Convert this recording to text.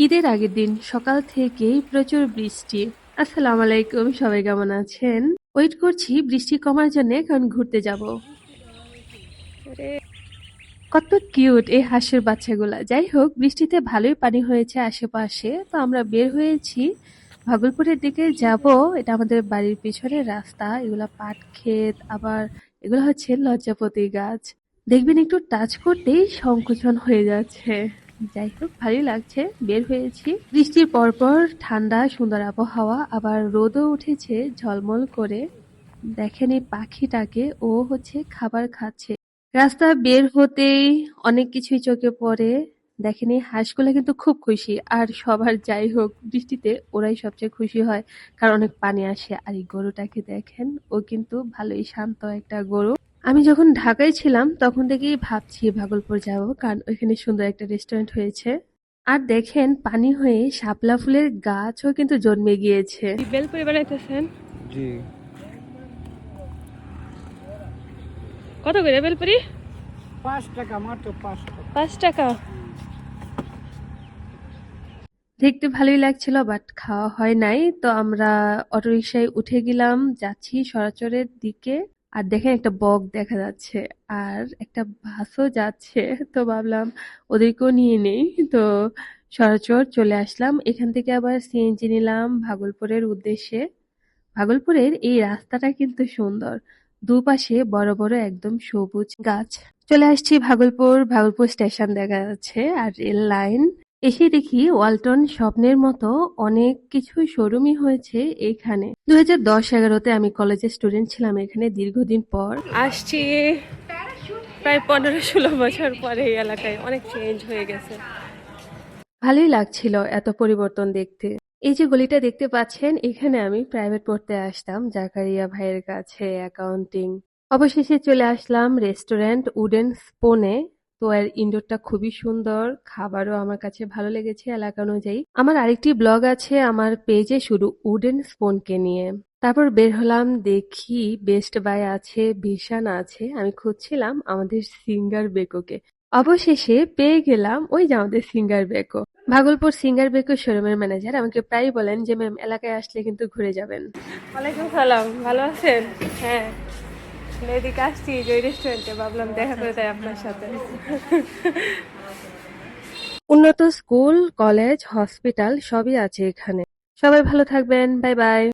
ঈদের আগের দিন সকাল থেকেই প্রচুর বৃষ্টি। আসসালামু আলাইকুম, সবাই কেমন আছেন? ওয়েট করছি বৃষ্টি কমার জন্য, কারণ ঘুরতে যাব। কত কিউট এই হাঁসের বাচ্চাগুলা। যাই হোক, বৃষ্টিতে ভালোই পানি হয়েছে আশেপাশে, তো আমরা বের হয়েছি ভাগলপুরের দিকে যাব। এটা আমাদের বাড়ির পিছনের রাস্তা। এগুলা পাট ক্ষেত, আবার এগুলো হচ্ছে লজ্জাপতি গাছ। দেখবেন একটু টাচ করতেই সংকোচন হয়ে যাচ্ছে। যাই হোক, ভালোই লাগছে। বের হয়েছি বৃষ্টির পরপর, ঠান্ডা সুন্দর আবহাওয়া, আবার রোদও উঠেছে ঝলমল করে। দেখেন এই পাখিটাকে, ও হচ্ছে খাবার খাচ্ছে। রাস্তা বের হতেই অনেক কিছুই চোখে পড়ে। দেখেন এই হাঁসগুলা কিন্তু খুব খুশি। আর সবার যাই হোক, বৃষ্টিতে ওরাই সবচেয়ে খুশি হয়, কারণ অনেক পানি আসে। আর এই গরুটাকে দেখেন, ও কিন্তু ভালোই শান্ত একটা গরু। আমি যখন ঢাকায় ছিলাম তখন থেকেই ভাবছি ভাগলপুর যাব, কারণ ওইখানে সুন্দর একটা রেস্টুরেন্ট হয়েছে। আর দেখেন পানি হয়ে শাপলা ফুলের গাছও কিন্তু জন্মে গিয়েছে। বেলপুরি বানাইতেছেন? জি। কত করে বেলপুরি? 5 টাকা, মাত্র 5 টাকা। 5 টাকা। দেখতে ভালোই লাগছিল, বাট খাওয়া হয় নাই। তো আমরা অটোরিকশায় উঠে গেলাম, যাচ্ছি সরাচরের দিকে। আর দেখেন একটা বক দেখা যাচ্ছে, আর একটা বাসও যাচ্ছে। তো ভাবলাম ওদেরকেও নিয়ে নেই। তো সরাচর চলে আসলাম, এখান থেকে আবার সিএনজি নিলাম ভাগলপুরের উদ্দেশ্যে। ভাগলপুরের এই রাস্তাটা কিন্তু সুন্দর, দুপাশে বড় বড় একদম সবুজ গাছ। চলে আসছি ভাগলপুর। ভাগলপুর স্টেশন দেখা যাচ্ছে, আর রেল লাইন। এসে দেখি ওয়ালটন স্বপ্নের মতো অনেক কিছু শোরুমই হয়েছে এখানে। 2010-11-তে আমি কলেজের স্টুডেন্ট ছিলাম এখানে। দীর্ঘদিন পর আসছি, প্রায় 15-16 বছর পরে এই এলাকায় অনেক চেঞ্জ হয়ে গেছে। ভালোই লাগছিল এত পরিবর্তন দেখতে। এই যে গলিটা দেখতে পাচ্ছেন, এখানে আমি প্রাইভেট পড়তে আসতাম জাকারিয়া ভাইয়ের কাছে, অ্যাকাউন্টিং। অবশেষে চলে আসলাম রেস্টুরেন্ট উডেন স্পুনে। তো এর ইনডোরটা খুবই সুন্দর, খাবারও আমার কাছে ভালো লেগেছে এলাকা অনুযায়ী। আমার আরেকটি ব্লগ আছে আমার পেজে শুধু উডেন স্পুনকে নিয়ে। তারপর বের হলাম, দেখি বেস্ট বাই আছে, ভিশান আছে। আমি খুঁজছিলাম আমাদের সিঙ্গার বেকোকে। অবশেষে পেয়ে গেলাম, ওই যে আমাদের singer Beko. Bhagalpur singer Beko শোরুমের ম্যানেজার আমাকে প্রায়ই বলেন যে ম্যাম, এলাকায় আসলে কিন্তু ঘুরে যাবেন। ওয়ালাইকুম সালাম, ভালো আছেন? হ্যাঁ, এদিকে আসছি যে ওই রেস্টুরেন্টে, ভাবলাম দেখা করে যাই আপনার সাথে। উন্নত স্কুল, কলেজ, হসপিটাল সবই আছে এখানে। সবাই ভালো থাকবেন, বাই বাই।